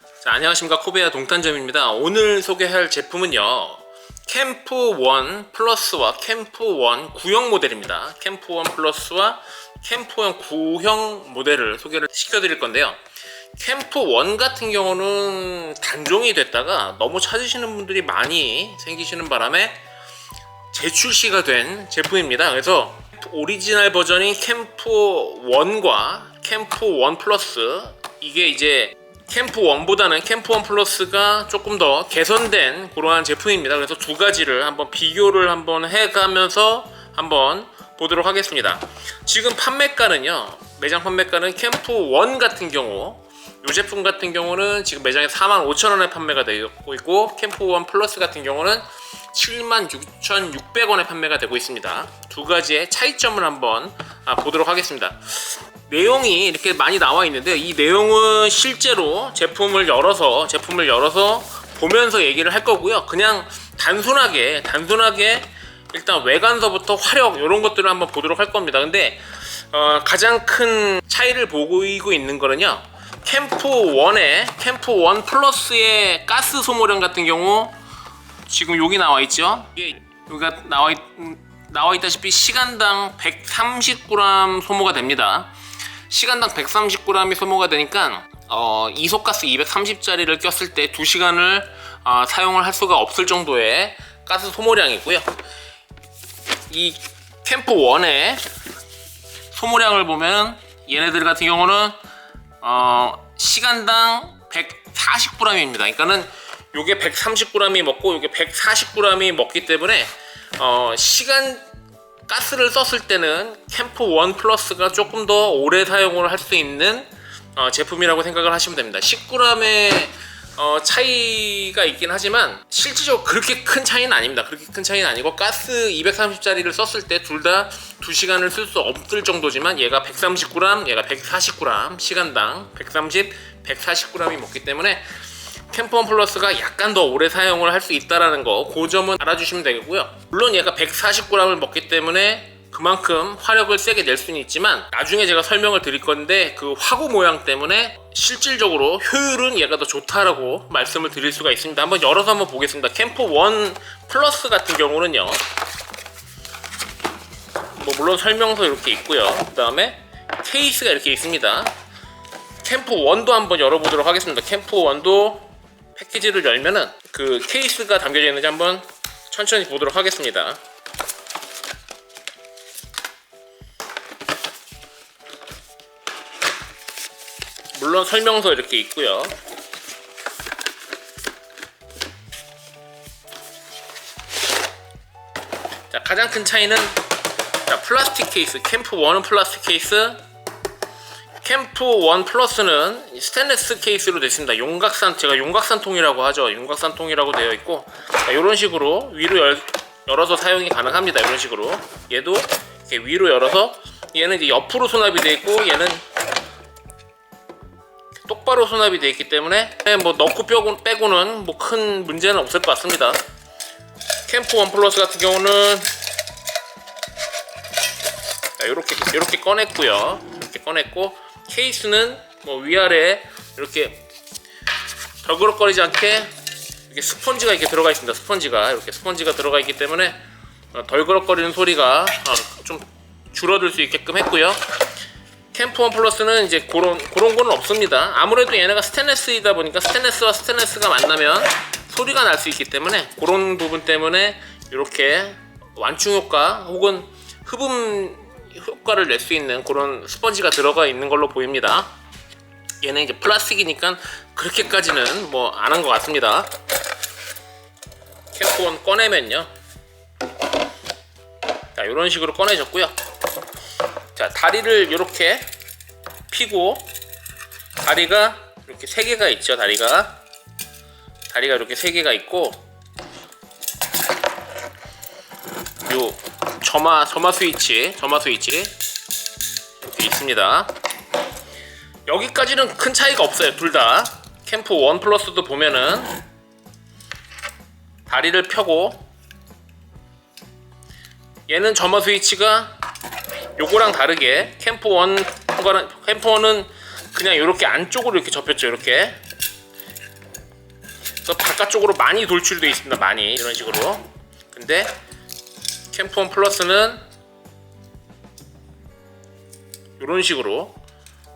자, 안녕하십니까. 코베아 동탄점입니다. 오늘 소개할 제품은요, 캠프1 플러스와 캠프1 구형 모델입니다. 캠프1 플러스와 캠프1 구형 모델을 소개를 시켜드릴 건데요, 캠프1 같은 경우는 단종이 됐다가 너무 찾으시는 분들이 많이 생기시는 바람에 재출시가 된 제품입니다. 그래서 오리지널 버전인 캠프1과 캠프1 플러스, 이게 이제 캠프1보다는 캠프1 플러스가 조금 더 개선된 그러한 제품입니다. 그래서 두 가지를 한번 비교를 한번 해가면서 한번 보도록 하겠습니다. 지금 판매가는요, 매장 판매가는 캠프1 같은 경우, 이 제품 같은 경우는 지금 매장에 45,000원에 판매가 되고 있고, 캠프1 플러스 같은 경우는 76,600원에 판매가 되고 있습니다. 두 가지의 차이점을 한번 보도록 하겠습니다. 내용이 이렇게 많이 나와 있는데, 이 내용은 실제로 제품을 열어서 보면서 얘기를 할 거고요. 그냥 단순하게 일단 외관서부터 화력 이런 것들을 한번 보도록 할 겁니다. 근데 가장 큰 차이를 보이고 있는 거는요, 캠프1 플러스의 가스 소모량 같은 경우, 지금 여기 나와 있죠. 여기가 나와 있다시피 시간당 130g 소모가 됩니다. 시간당 130g이 소모가 되니까 이소가스 230짜리를 꼈을 때 2시간을 사용을 할 수가 없을 정도의 가스 소모량이고요. 이 캠프1의 소모량을 보면 얘네들 같은 경우는 시간당 140g입니다. 그러니까는 요게 130g이 먹고 요게 140g이 먹기 때문에 가스를 썼을 때는 캠프1 플러스가 조금 더 오래 사용을 할 수 있는 제품이라고 생각을 하시면 됩니다. 10g의 차이가 있긴 하지만 실질적으로 그렇게 큰 차이는 아닙니다. 그렇게 큰 차이는 아니고, 가스 230짜리를 썼을 때 둘 다 2시간을 쓸 수 없을 정도지만, 얘가 130g, 얘가 140g, 시간당 130, 140g이 먹기 때문에 캠프1 플러스가 약간 더 오래 사용을 할 수 있다는 거, 그 점은 알아주시면 되겠고요. 물론 얘가 140g을 먹기 때문에 그만큼 화력을 세게 낼 수는 있지만, 나중에 제가 설명을 드릴 건데, 그 화구 모양 때문에 실질적으로 효율은 얘가 더 좋다라고 말씀을 드릴 수가 있습니다. 한번 열어서 한번 보겠습니다. 캠프1 플러스 같은 경우는요, 물론 설명서 이렇게 있고요. 그 다음에 케이스가 이렇게 있습니다. 캠프1도 한번 열어보도록 하겠습니다. 캠프1도 패키지를 열면은 그 케이스가 담겨져 있는지 한번 천천히 보도록 하겠습니다. 물론 설명서 이렇게 있고요. 자, 가장 큰 차이는, 자, 플라스틱 케이스. 캠프1은 플라스틱 케이스, 캠프1 플러스는 스테인리스 케이스로 되어 있습니다. 제가 용각산 통이라고 하죠. 용각산 통이라고 되어 있고, 이런 식으로 위로 열어서 사용이 가능합니다. 이런 식으로 얘도 이렇게 위로 열어서, 얘는 이제 옆으로 수납이 되어 있고, 얘는 똑바로 수납이 되어 있기 때문에 뭐 넣고 빼고는 뭐 큰 문제는 없을 것 같습니다. 캠프1 플러스 같은 경우는 이렇게 꺼냈고요. 이렇게 꺼냈고, 케이스는 뭐 위아래 이렇게 덜그럭거리지 않게 이렇게 스펀지가 이렇게 들어가 있습니다. 스펀지가 들어가 있기 때문에 덜그럭거리는 소리가 좀 줄어들 수 있게끔 했고요. 캠프1 플러스는 이제 그런 거는 없습니다. 아무래도 얘네가 스테인리스이다 보니까 스테인리스와 스테인리스가 만나면 소리가 날 수 있기 때문에, 그런 부분 때문에 이렇게 완충 효과 혹은 흡음 효과를 낼 수 있는 그런 스펀지가 들어가 있는 걸로 보입니다. 얘는 이제 플라스틱이니까 그렇게까지는 뭐 안 한 것 같습니다. 캠프1 꺼내면요, 자, 이런 식으로 꺼내졌고요. 자, 다리를 이렇게 피고, 다리가 이렇게 3개가 있죠. 다리가 이렇게 3개가 있고, 요 점화 스위치 이렇게 있습니다. 여기까지는 큰 차이가 없어요. 둘 다. 캠프1 플러스도 보면은 다리를 펴고, 얘는 점화 스위치가 요거랑 다르게 캠프1은 그냥 이렇게 안쪽으로 이렇게 접혔죠. 이렇게 그래서 바깥쪽으로 많이 돌출이 되어 있습니다. 많이 이런 식으로. 근데 캠프1 플러스는 이런 식으로,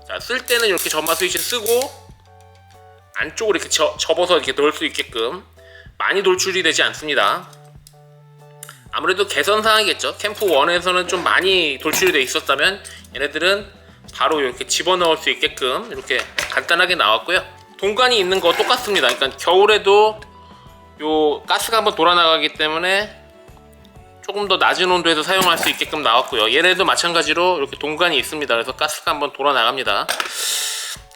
자, 쓸 때는 이렇게 점화 스위치 쓰고 안쪽으로 이렇게 접어서 이렇게 넣을 수 있게끔 많이 돌출이 되지 않습니다. 아무래도 개선 사항이겠죠. 캠프1에서는 좀 많이 돌출이 되어 있었다면 얘네들은 바로 이렇게 집어넣을 수 있게끔 이렇게 간단하게 나왔고요. 동관이 있는 거 똑같습니다. 그러니까 겨울에도 요 가스가 한번 돌아 나가기 때문에 조금 더 낮은 온도에서 사용할 수 있게끔 나왔고요. 얘네도 마찬가지로 이렇게 동관이 있습니다. 그래서 가스가 한번 돌아 나갑니다.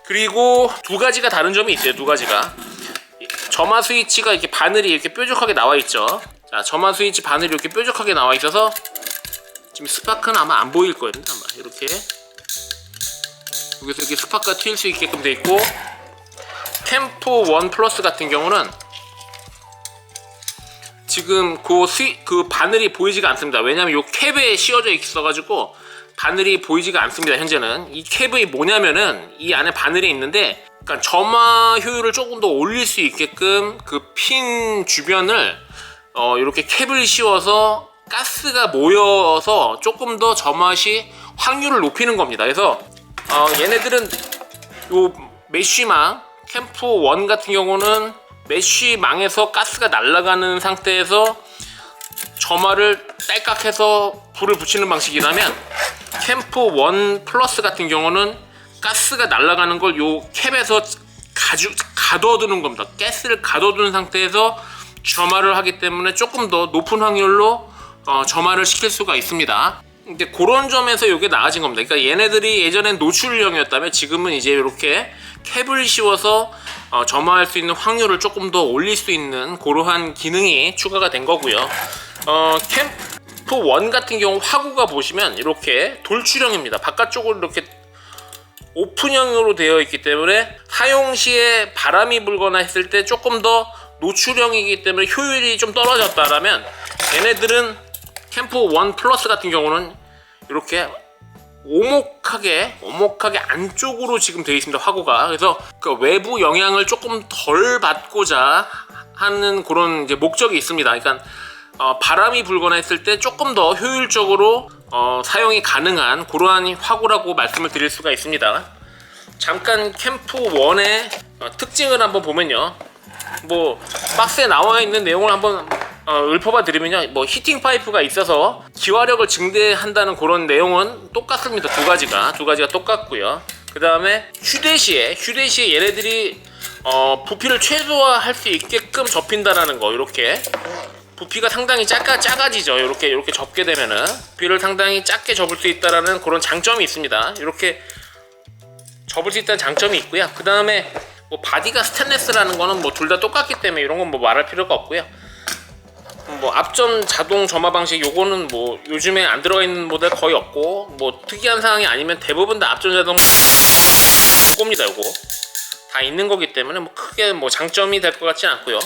그리고 두 가지가 다른 점이 있어요. 두 가지가 점화 스위치가 이렇게 바늘이 이렇게 뾰족하게 나와 있죠. 자, 점화 스위치 바늘이 이렇게 뾰족하게 나와 있어서 지금 스파크는 아마 안 보일 거예요. 아마 이렇게 여기서 이렇게 스파크가 튈 수 있게끔 돼 있고, 캠프1 플러스 같은 경우는 지금 그 바늘이 보이지가 않습니다. 왜냐면 이 캡에 씌워져 있어가지고 바늘이 보이지가 않습니다. 현재는 이 캡이 뭐냐면은 이 안에 바늘이 있는데, 그러니까 점화 효율을 조금 더 올릴 수 있게끔 그 핀 주변을 이렇게 캡을 씌워서 가스가 모여서 조금 더 점화 시 확률을 높이는 겁니다. 그래서 얘네들은 요 메쉬망 캠프1 같은 경우는 메쉬망에서 가스가 날아가는 상태에서 점화를 딸깍해서 불을 붙이는 방식이라면, 캠프1 플러스 같은 경우는 가스가 날아가는 걸 요 캡에서 가둬두는 겁니다. 가스를 가둬두는 상태에서 점화를 하기 때문에 조금 더 높은 확률로 점화를 시킬 수가 있습니다. 근데 그런 점에서 이게 나아진 겁니다. 그러니까 얘네들이 예전엔 노출형이었다면 지금은 이제 이렇게 캡을 씌워서 점화할 수 있는 확률을 조금 더 올릴 수 있는 그러한 기능이 추가가 된 거고요. 캠프1 같은 경우 화구가 보시면 이렇게 돌출형입니다. 바깥쪽으로 이렇게 오픈형으로 되어 있기 때문에 사용 시에 바람이 불거나 했을 때 조금 더 노출형이기 때문에 효율이 좀 떨어졌다라면, 얘네들은 캠프1 플러스 같은 경우는 이렇게 오목하게 안쪽으로 지금 되어 있습니다. 화구가. 그래서 그 외부 영향을 조금 덜 받고자 하는 그런 이제 목적이 있습니다. 그러니까 바람이 불거나 했을 때 조금 더 효율적으로 사용이 가능한 그러한 화구라고 말씀을 드릴 수가 있습니다. 잠깐 캠프1의 특징을 한번 보면요, 뭐 박스에 나와 있는 내용을 한번 읊어봐 드리면요, 뭐 히팅 파이프가 있어서 기화력을 증대한다는 그런 내용은 똑같습니다. 두 가지가 똑같고요. 그 다음에 휴대시에 얘네들이 부피를 최소화할 수 있게끔 접힌다라는 거. 이렇게 부피가 상당히 작아지죠. 이렇게 접게 되면은 부피를 상당히 작게 접을 수 있다라는 그런 장점이 있습니다. 이렇게 접을 수 있다는 장점이 있고요. 그 다음에 뭐 바디가 스테인리스라는 거는 뭐 둘 다 똑같기 때문에 이런 건 뭐 말할 필요가 없고요. 뭐 앞전 자동 점화 방식 요거는 뭐 요즘에 안 들어가 있는 모델 거의 없고, 뭐 특이한 사항이 아니면 대부분 다 앞전 자동 꼽니다. 요거 다 있는 거기 때문에 뭐 크게 뭐 장점이 될 것 같진 않고요.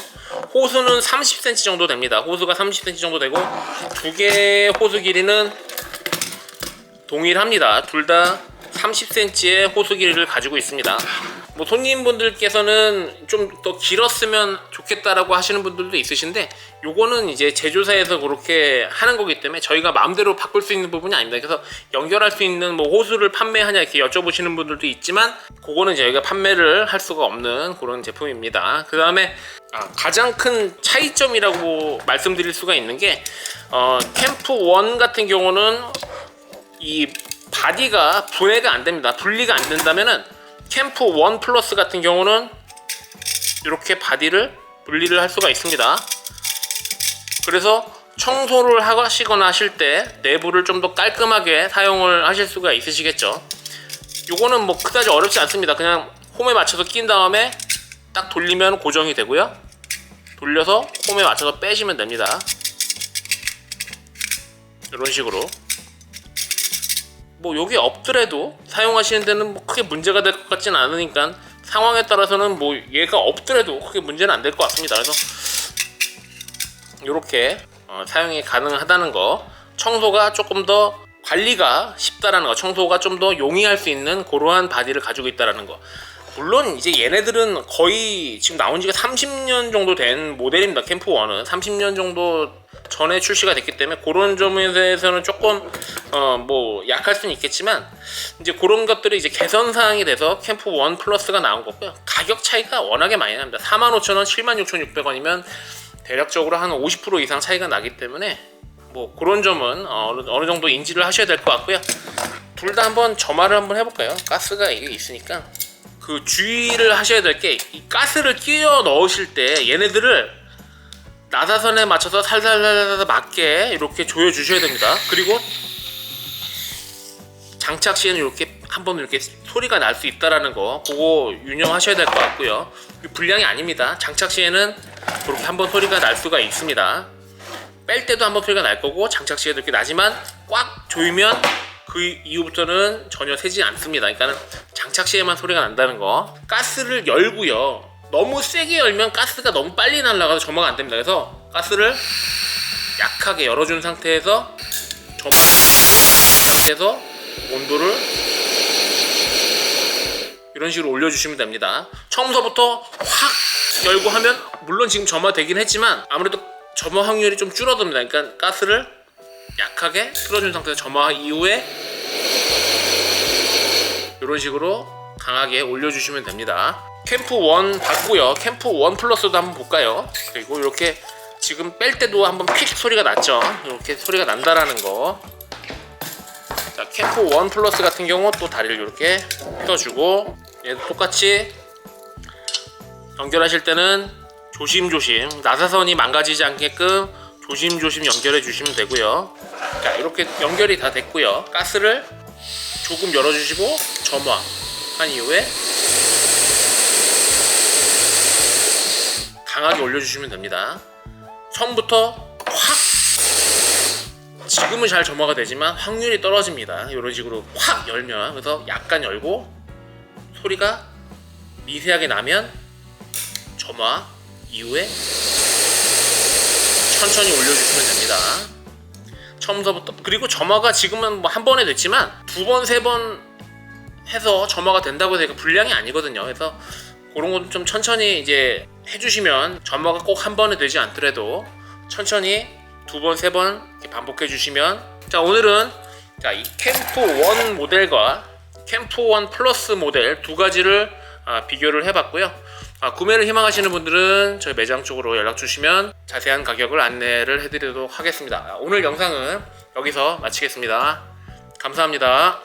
호수는 30cm 정도 됩니다. 호수가 30cm 정도 되고, 두 개의 호수 길이는 동일합니다. 둘 다 30cm의 호수 길이를 가지고 있습니다. 뭐 손님분들께서는 좀 더 길었으면 좋겠다라고 하시는 분들도 있으신데, 요거는 이제 제조사에서 그렇게 하는 거기 때문에 저희가 마음대로 바꿀 수 있는 부분이 아닙니다. 그래서 연결할 수 있는 뭐 호수를 판매하냐 이렇게 여쭤보시는 분들도 있지만, 그거는 저희가 판매를 할 수가 없는 그런 제품입니다. 그 다음에 가장 큰 차이점이라고 말씀드릴 수가 있는 게, 캠프1 같은 경우는 이 바디가 분해가 안 됩니다. 분리가 안 된다면은 캠프1 플러스 같은 경우는 이렇게 바디를 분리를 할 수가 있습니다. 그래서 청소를 하시거나 하실 때 내부를 좀 더 깔끔하게 사용을 하실 수가 있으시겠죠. 요거는 뭐 그다지 어렵지 않습니다. 그냥 홈에 맞춰서 낀 다음에 딱 돌리면 고정이 되고요. 돌려서 홈에 맞춰서 빼시면 됩니다. 이런 식으로. 뭐 요게 없더라도 사용하시는 데는 뭐 크게 문제가 될 것 같지는 않으니까, 상황에 따라서는 뭐 얘가 없더라도 크게 문제는 안 될 것 같습니다. 그래서 이렇게 사용이 가능하다는 거, 청소가 조금 더 관리가 쉽다라는 거, 청소가 좀 더 용이할 수 있는 그러한 바디를 가지고 있다라는 거. 물론 이제 얘네들은 거의 지금 나온 지가 30년 정도 된 모델입니다. 캠프 1은 30년 정도 전에 출시가 됐기 때문에 그런 점에 대해서는 조금 뭐 약할 수는 있겠지만 이제 그런 것들이 이제 개선 사항이 돼서 캠프 1 플러스가 나온 거고요. 가격 차이가 워낙에 많이 납니다. 45,000원, 76,600원이면 대략적으로 한 50% 이상 차이가 나기 때문에 뭐 그런 점은 어느 정도 인지를 하셔야 될 것 같고요. 둘 다 한번 점화를 한번 해볼까요? 가스가 이게 있으니까 그 주의를 하셔야 될 게 이 가스를 끼워 넣으실 때 얘네들을 나사선에 맞춰서 살살살살 맞게 이렇게 조여 주셔야 됩니다. 그리고 장착 시에는 이렇게 한번 이렇게 소리가 날 수 있다라는 거 그거 유념하셔야 될 것 같고요. 불량이 아닙니다. 장착 시에는 이렇게 한번 소리가 날 수가 있습니다. 뺄 때도 한번 소리가 날 거고 장착 시에도 이렇게 나지만 꽉 조이면 그 이후부터는 전혀 새지 않습니다. 그러니까 장착 시에만 소리가 난다는 거. 가스를 열고요. 너무 세게 열면 가스가 너무 빨리 날아가서 점화가 안 됩니다. 그래서 가스를 약하게 열어준 상태에서 온도를 이런 식으로 올려주시면 됩니다. 처음서부터 확 열고 하면 물론 지금 점화되긴 했지만 아무래도 점화 확률이 좀 줄어듭니다. 그러니까 가스를 약하게 틀어준 상태에서 점화 이후에 이런 식으로 강하게 올려주시면 됩니다. 캠프 1 봤고요. 캠프 1 플러스도 한번 볼까요? 그리고 이렇게 지금 뺄 때도 한번 픽 소리가 났죠. 이렇게 소리가 난다라는 거. 자, 캠프 1 플러스 같은 경우 또 다리를 이렇게 펴주고 얘도 똑같이 연결하실 때는 조심조심 나사선이 망가지지 않게끔 조심조심 연결해 주시면 되고요. 자, 이렇게 연결이 다 됐고요. 가스를 조금 열어주시고 점화한 이후에 강하게 올려주시면 됩니다. 처음부터 확 지금은 잘 점화가 되지만 확률이 떨어집니다. 이런 식으로 확 열면 그래서 약간 열고 소리가 미세하게 나면 점화 이후에 천천히 올려주시면 됩니다. 처음서부터. 그리고 점화가 지금은 뭐 한 번에 됐지만 두 번, 세 번 해서 점화가 된다고 해서 불량이 아니거든요. 그래서 그런 건 좀 천천히 이제 해주시면 점화가 꼭 한 번에 되지 않더라도 천천히 두 번, 세 번 반복해 주시면. 자, 오늘은 자, 이 캠프 1 모델과 캠프 1 플러스 모델 두 가지를 비교를 해봤고요. 구매를 희망하시는 분들은 저희 매장 쪽으로 연락 주시면 자세한 가격을 안내를 해드리도록 하겠습니다. 오늘 영상은 여기서 마치겠습니다. 감사합니다.